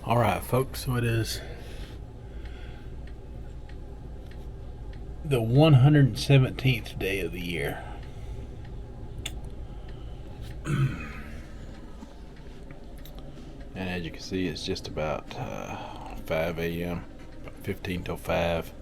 All right, folks, so it is the 117th day of the year. And as you can see, it's just about 5 a.m., 15 till 5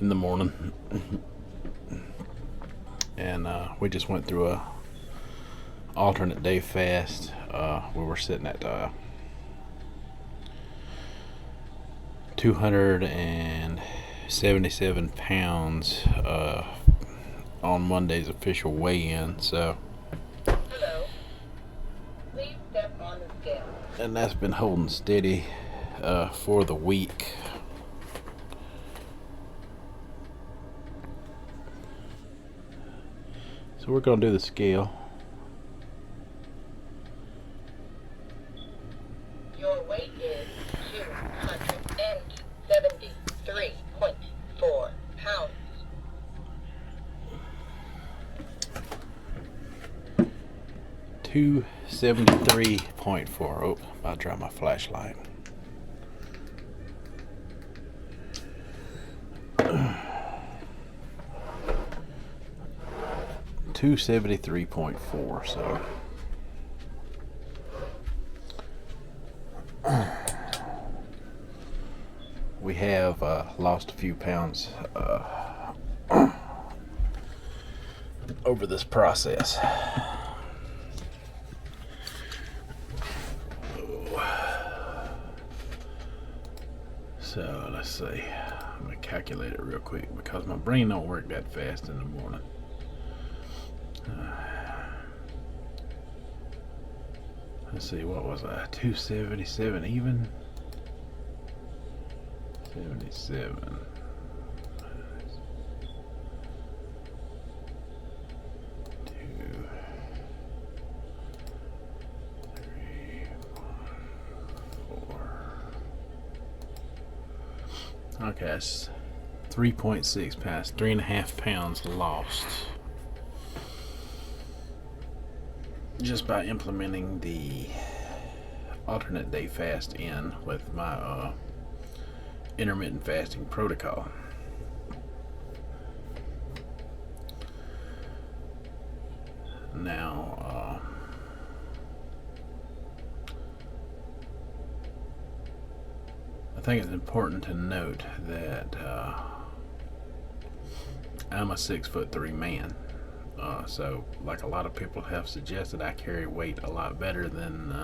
in the morning. And we just went through a alternate day fast. We were sitting at 277 pounds on Monday's official weigh-in. So, Hello. Please step on the scale. and that's been holding steady for the week. So we're gonna do the scale. Your weight is 273.4 pounds. 273.4. Oh, I dropped my flashlight. $273.4. So we have lost a few pounds over this process. So let's see. I'm gonna calculate it real quick because my brain don't work that fast in the morning. Let's see, what was I? 277 even? 77. Two, three, four. Okay, that's 3.6 pounds, 3.5 pounds lost just by implementing the alternate day fast in with my intermittent fasting protocol. Now, I think it's important to note that I'm a 6'3" man. So, like a lot of people have suggested, I carry weight a lot better than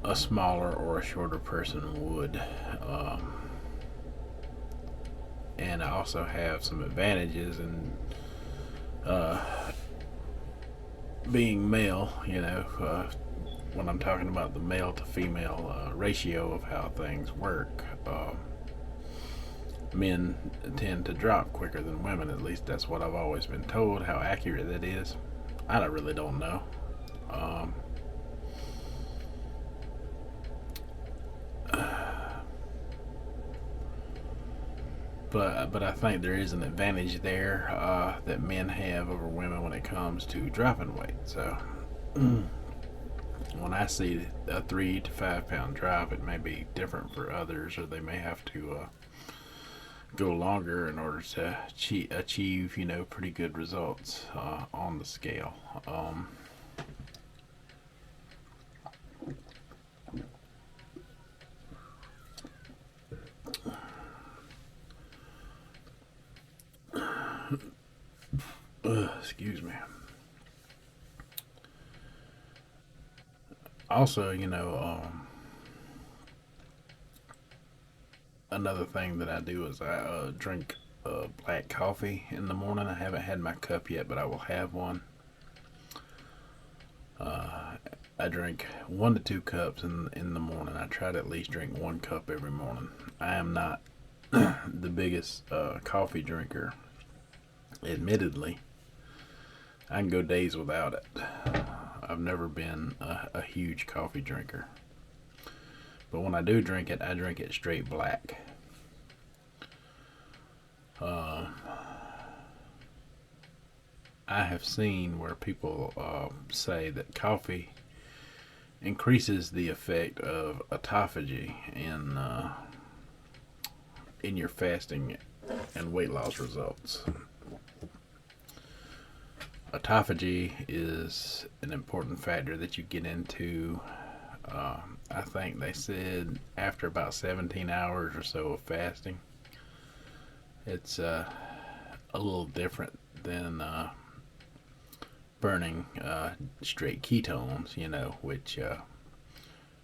a smaller or a shorter person would. And I also have some advantages in being male, when I'm talking about the male to female ratio of how things work. Men tend to drop quicker than women. At least that's what I've always been told. How accurate that is, I really don't know. But I think there is an advantage there that men have over women when it comes to dropping weight. So when I see a 3 to 5 pound drop, it may be different for others, or they may have to go longer in order to achieve, pretty good results on the scale. Excuse me. Also, another thing that I do is I drink black coffee in the morning. I haven't had my cup yet, but I will have one. I drink 1 to 2 cups in the morning. I try to at least drink 1 cup every morning. I am not the biggest coffee drinker, admittedly. I can go days without it. I've never been a huge coffee drinker. But when I do drink it, I drink it straight black. I have seen where people say that coffee increases the effect of autophagy in your fasting and weight loss results. Autophagy is an important factor that you get into. I think they said after about 17 hours or so of fasting. It's a little different than burning straight ketones, which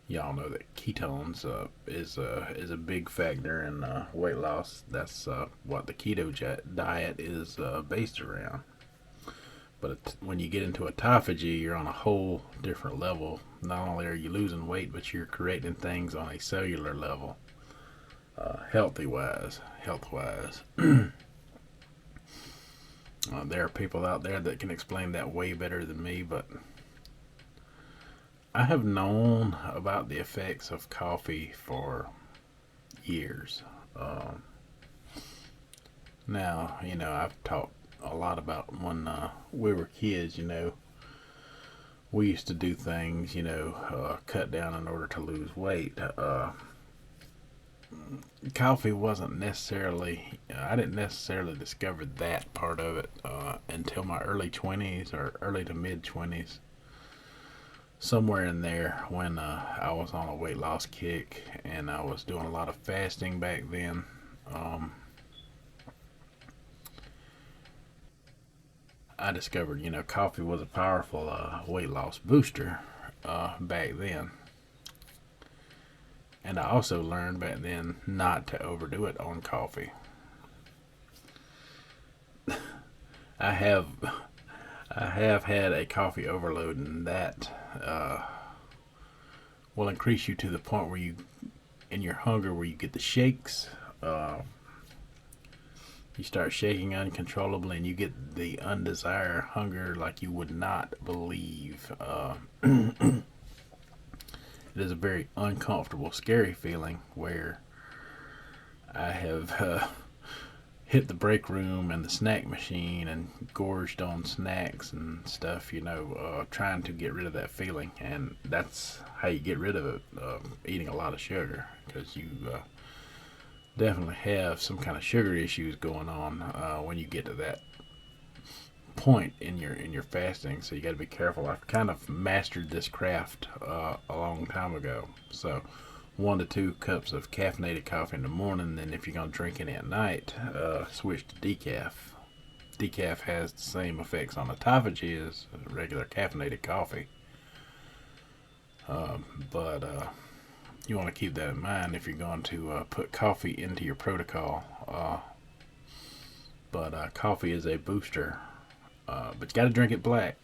y'all know that ketones is a big factor in weight loss. That's what the keto diet is based around. But when you get into autophagy, you're on a whole different level. Not only are you losing weight, but you're creating things on a cellular level, health wise. There are people out there that can explain that way better than me, but I have known about the effects of coffee for years. Now, I've talked a lot about when we were kids. We used to do things, cut down in order to lose weight. Coffee wasn't necessarily, I didn't necessarily discover that part of it until my early 20s or early to mid 20s. Somewhere in there when I was on a weight loss kick and I was doing a lot of fasting back then. I discovered, coffee was a powerful weight loss booster back then. And I also learned back then not to overdo it on coffee. I have had a coffee overload, and that will increase you to the point where you, in your hunger, where you get the shakes. You start shaking uncontrollably, and you get the undesired hunger like you would not believe. It is a very uncomfortable, scary feeling where I have hit the break room and the snack machine and gorged on snacks and stuff, trying to get rid of that feeling. And that's how you get rid of it, eating a lot of sugar, because you definitely have some kind of sugar issues going on when you get to that point in your fasting. So you got to be careful. I've kind of mastered this craft a long time ago. So 1 to 2 cups of caffeinated coffee in the morning. Then if you're going to drink any at night, switch to decaf. Decaf has the same effects on autophagy as regular caffeinated coffee. But you want to keep that in mind if you're going to put coffee into your protocol. But coffee is a booster. But you got to drink it black.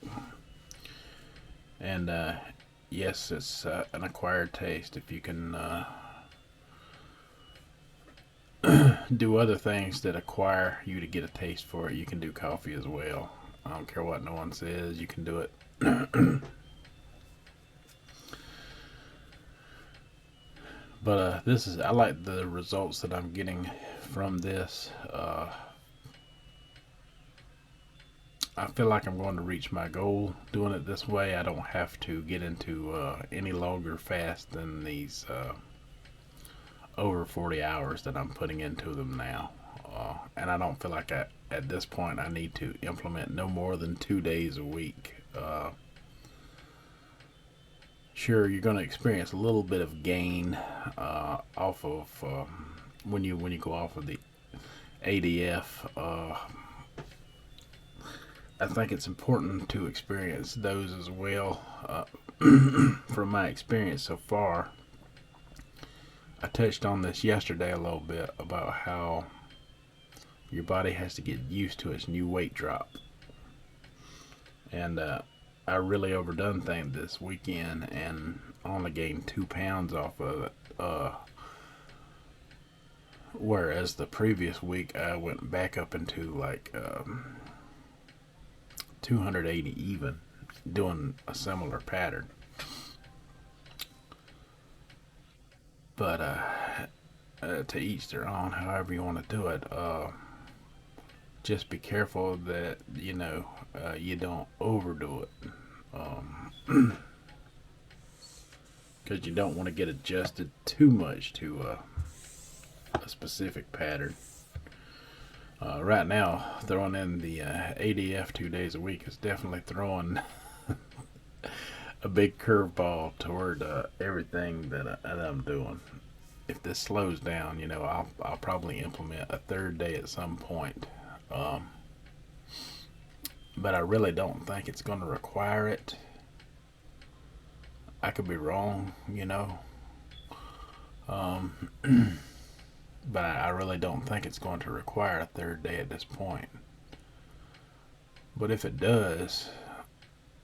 And yes, it's an acquired taste. If you can do other things that acquire you to get a taste for it, you can do coffee as well. I don't care what no one says, you can do it. But I like the results that I'm getting from this. I feel like I'm going to reach my goal doing it this way. I don't have to get into any longer fast than these over 40 hours that I'm putting into them now. And I don't feel like at this point I need to implement no more than 2 days a week. Sure, you're going to experience a little bit of gain off of when you go off of the ADF. I think it's important to experience those as well. From my experience so far, I touched on this yesterday a little bit about how your body has to get used to its new weight drop. And I really overdone things this weekend and only gained 2 pounds off of it. Whereas the previous week I went back up into like 280 even, doing a similar pattern. But to each their own, however you want to do it. Just be careful that you don't overdo it. because you don't want to get adjusted too much to a specific pattern. Right now, throwing in the ADF 2 days a week is definitely throwing a big curveball toward everything that I'm doing. If this slows down, I'll probably implement a third day at some point. But I really don't think it's going to require it. I could be wrong, Um, but I really don't think it's going to require a third day at this point. But if it does,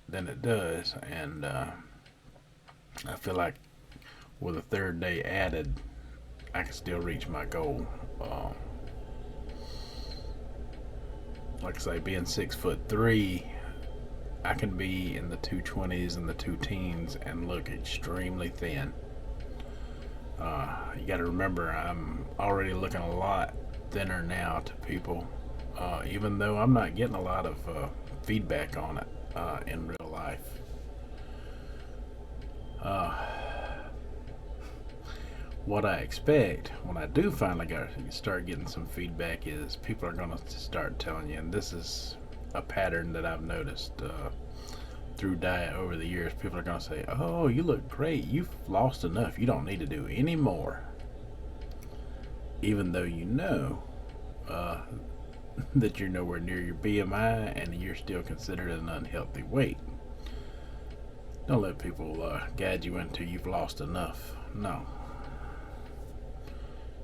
then it does. And I feel like with a third day added, I can still reach my goal. Like I say, being 6'3", I can be in the 220s and the 2 teens and look extremely thin. You got to remember, I'm already looking a lot thinner now to people, even though I'm not getting a lot of feedback on it in real life. What I expect when I do finally start getting some feedback is people are going to start telling you, and this is a pattern that I've noticed through diet over the years. People are going to say, "Oh, you look great. You've lost enough. You don't need to do any more." Even though that you're nowhere near your BMI and you're still considered an unhealthy weight. Don't let people guide you into you've lost enough. No.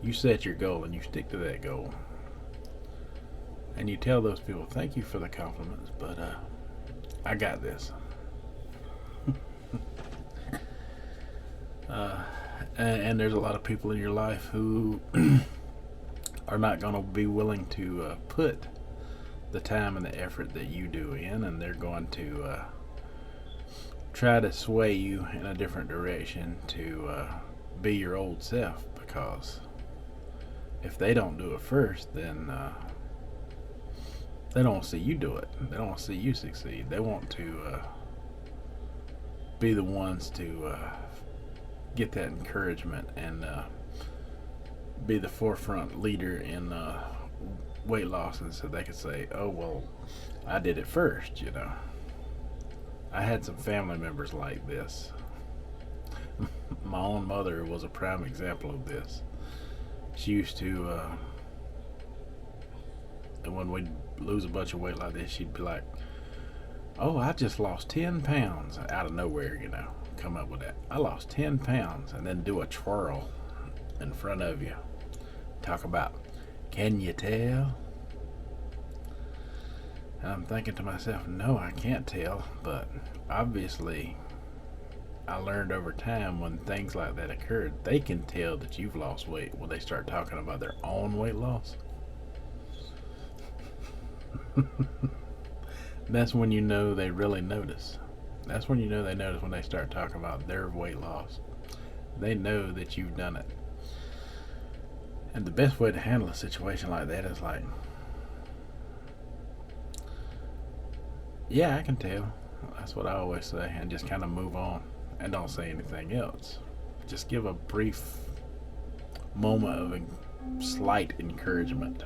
You set your goal and you stick to that goal. And you tell those people, thank you for the compliments, but I got this. And there's a lot of people in your life who are not going to be willing to put the time and the effort that you do in, and they're going to try to sway you in a different direction to be your old self, because if they don't do it first, then they don't see you do it. They don't see you succeed. They want to be the ones to get that encouragement and be the forefront leader in weight loss, and so they could say, "Oh well, I did it first." I had some family members like this. My own mother was a prime example of this. She used to, and when we'd lose a bunch of weight like this, she'd be like, "Oh, I just lost 10 pounds." Out of nowhere, come up with that. "I lost 10 pounds," and then do a twirl in front of you. Talk about, can you tell? And I'm thinking to myself, no, I can't tell, but obviously I learned over time when things like that occurred, they can tell that you've lost weight when they start talking about their own weight loss. That's when you know they really notice. That's when you know they notice, when they start talking about their weight loss. They know that you've done it. And the best way to handle a situation like that is like, yeah, I can tell. That's what I always say, and just kind of move on and don't say anything else. Just give a brief moment of slight encouragement.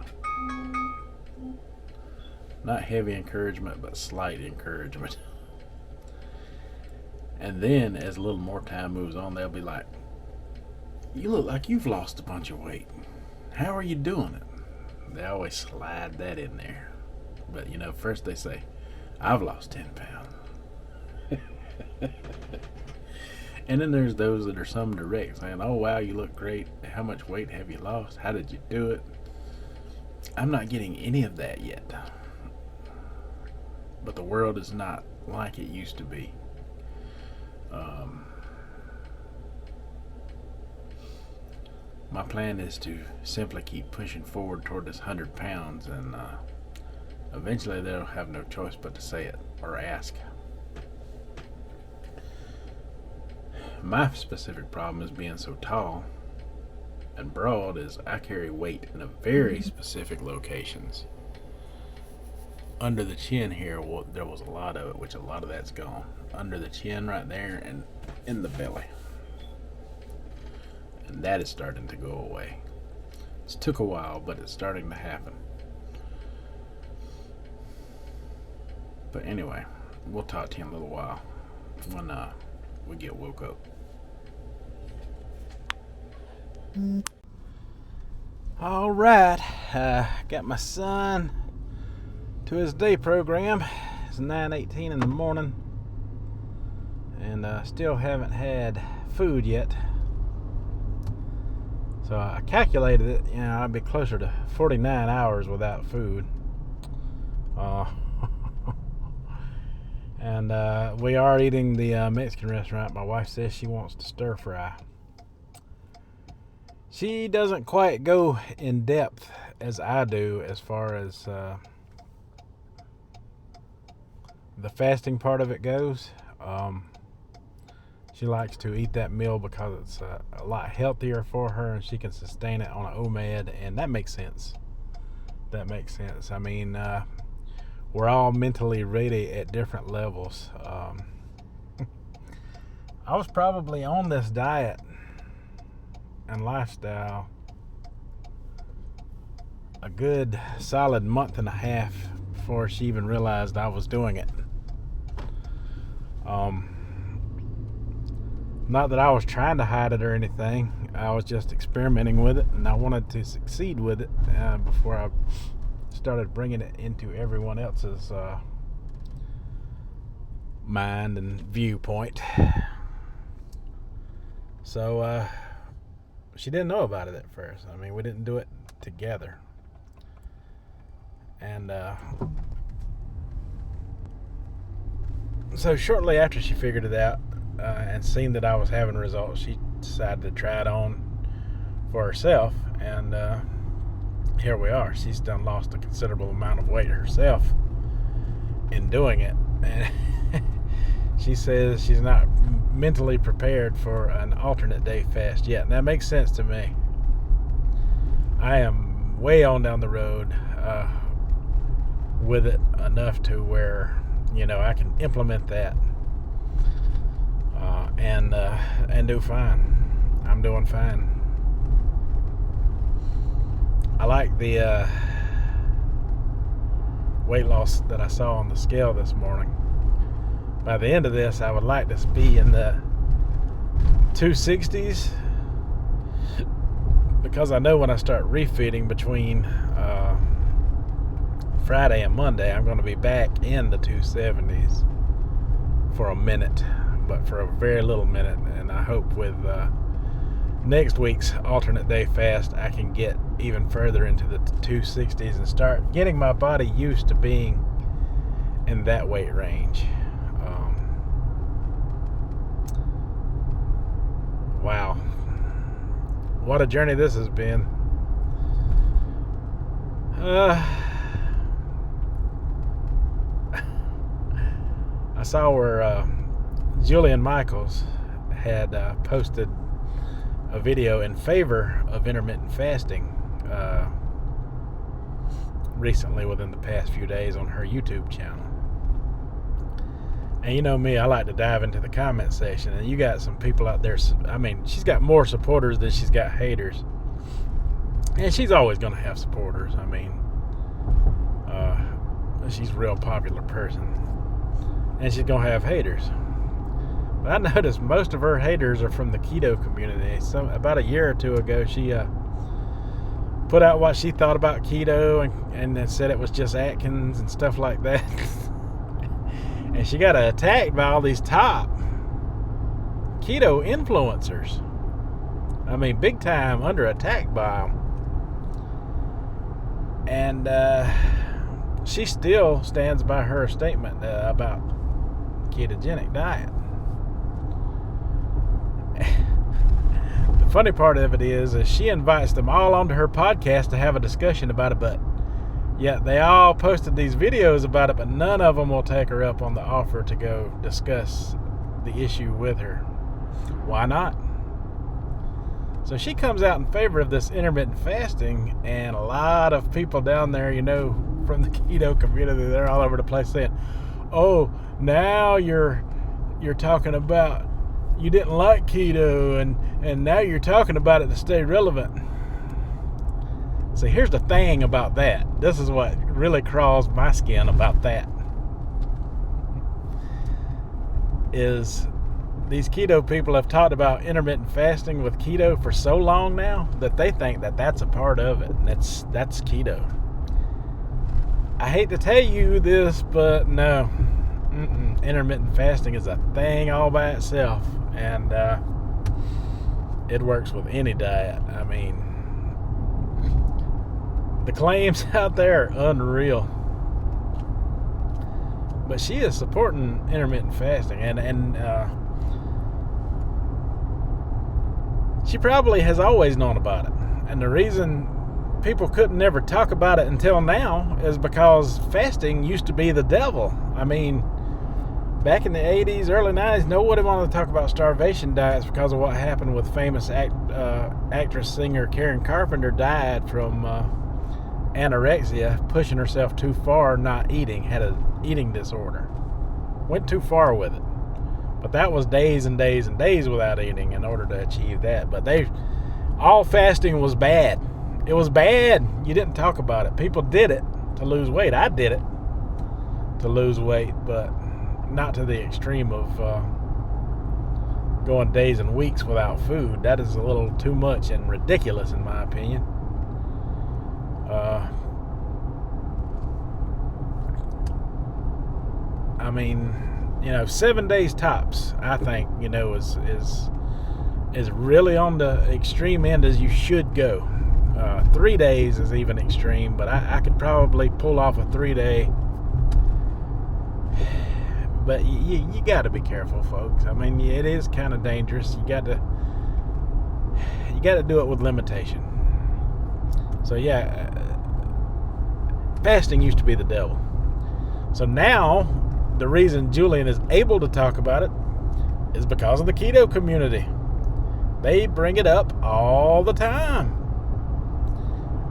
Not heavy encouragement, but slight encouragement. And then as a little more time moves on, they'll be like, "You look like you've lost a bunch of weight. How are you doing it?" They always slide that in there. But first they say, "I've lost 10 pounds." And then there's those that are some direct, saying, "Oh wow, you look great. How much weight have you lost? How did you do it?" I'm not getting any of that yet. But the world is not like it used to be. My plan is to simply keep pushing forward toward this 100 pounds, and eventually they'll have no choice but to say it or ask. My specific problem is being so tall and broad is I carry weight in a very specific locations. Under the chin here, there was a lot of it, which a lot of that's gone. Under the chin right there and in the belly. And that is starting to go away. It took a while, but it's starting to happen. But anyway, we'll talk to you in a little while when we get woke up. All right, got my son to his day program. It's 9:18 in the morning, and still haven't had food yet. So I calculated it, I'd be closer to 49 hours without food. And we are eating the Mexican restaurant. My wife says she wants to stir fry. She doesn't quite go in depth as I do as far as the fasting part of it goes. She likes to eat that meal because it's a lot healthier for her, and she can sustain it on an OMAD, and that makes sense. I mean, we're all mentally ready at different levels. I was probably on this diet and lifestyle a good solid month and a half before she even realized I was doing it. Not that I was trying to hide it or anything. I was just experimenting with it, and I wanted to succeed with it before I started bringing it into everyone else's mind and viewpoint. So she didn't know about it at first. I mean, we didn't do it together. And so shortly after she figured it out and seen that I was having results, she decided to try it on for herself. And here we are. She's done lost a considerable amount of weight herself in doing it. And she says she's not mentally prepared for an alternate day fast yet. And that makes sense to me. I am way on down the road with it enough to where I can implement that and do fine. I'm doing fine. I like the weight loss that I saw on the scale this morning. By the end of this, I would like to be in the 260s, because I know when I start refeeding between Friday and Monday, I'm going to be back in the 270s for a minute, but for a very little minute. And I hope with next week's alternate day fast, I can get even further into the 260s and start getting my body used to being in that weight range. Wow, what a journey this has been. I saw where Julian Michaels had posted a video in favor of intermittent fasting recently, within the past few days, on her YouTube channel. And you know me, I like to dive into the comment section, and you got some people out there. I mean, she's got more supporters than she's got haters, and she's always going to have supporters. I mean, she's a real popular person, and she's going to have haters. But I noticed most of her haters are from the keto community. About a year or two ago, she put out what she thought about keto, and then said it was just Atkins and stuff like that. And she got attacked by all these top keto influencers. I mean, big time under attack by them. And she still stands by her statement about ketogenic diet. The funny part of it is she invites them all onto her podcast to have a discussion about it, but yet they all posted these videos about it, but none of them will take her up on the offer to go discuss the issue with her. Why not? So she comes out in favor of this intermittent fasting, and a lot of people down there, from the keto community, they're all over the place saying, "Oh, now you're talking about, you didn't like keto, and now you're talking about it to stay relevant. So here's the thing about that. This is what really crawls my skin about that. Is these keto people have talked about intermittent fasting with keto for so long now that they think that that's a part of it. And that's keto. I hate to tell you this, but no. Intermittent fasting is a thing all by itself. And it works with any diet. I mean, the claims out there are unreal. But she is supporting intermittent fasting, and she probably has always known about it. And the reason people couldn't never talk about it until now is because fasting used to be the devil. I mean, back in the 80s, early 90s, nobody wanted to talk about starvation diets because of what happened with famous actress singer Karen Carpenter died from anorexia, pushing herself too far, not eating, had an eating disorder. Went too far with it. But that was days and days and days without eating in order to achieve that. But all fasting was bad. It was bad. You didn't talk about it. People did it to lose weight. I did it to lose weight, but not to the extreme of going days and weeks without food. That is a little too much and ridiculous in my opinion. I mean, 7 days tops, I think, is really on the extreme end as you should go. 3 days is even extreme, but I could probably pull off a 3-day. But you got to be careful, folks. I mean, it is kind of dangerous. You got to do it with limitation. So yeah, fasting used to be the devil. So now, the reason Julian is able to talk about it is because of the keto community. They bring it up all the time.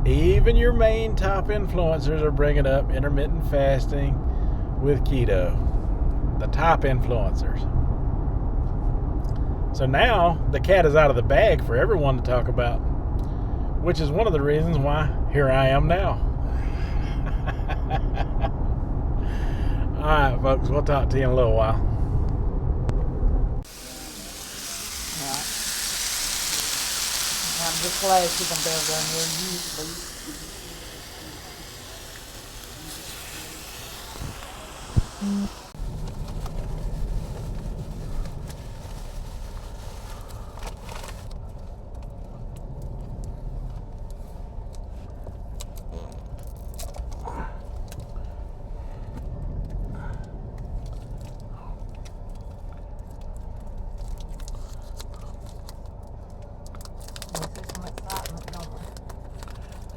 Even your main top influencers are bringing up intermittent fasting with keto. The top influencers. So now the cat is out of the bag for everyone to talk about, which is one of the reasons why here I am now. Alright, folks, we'll talk to you in a little while. Right. I'm just glad she can be able to hear you sleep.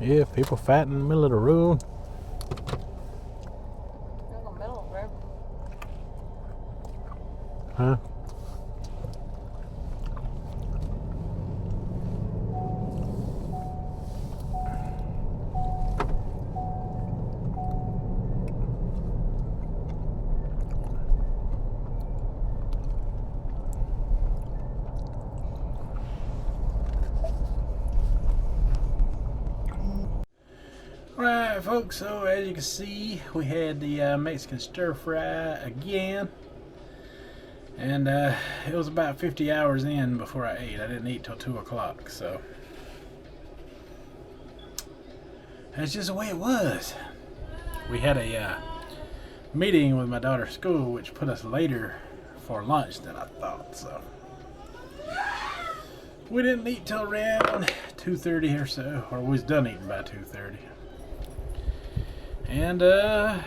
Yeah, people fighting in the middle of the road. In the middle of the road. Huh? Alright, folks, so as you can see, we had the Mexican stir fry again. And it was about 50 hours in before I ate. I didn't eat till 2 o'clock, so that's just the way it was. We had a meeting with my daughter's school, which put us later for lunch than I thought, so we didn't eat till around 2:30 or so, or we was done eating by 2:30. And I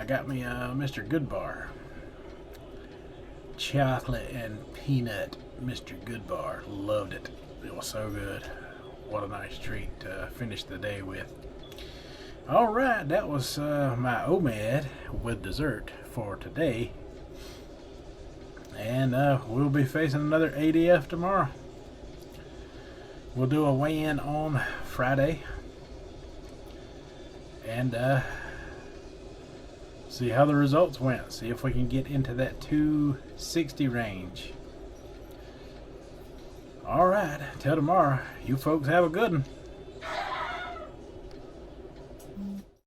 got me Mr. Goodbar. Chocolate and peanut Mr. Goodbar. Loved it. It was so good. What a nice treat to finish the day with. Alright, that was my OMAD with dessert for today. And we'll be facing another ADF tomorrow. We'll do a weigh-in on Friday. And See how the results went. See if we can get into that 260 range. All right, till tomorrow. You folks have a good one.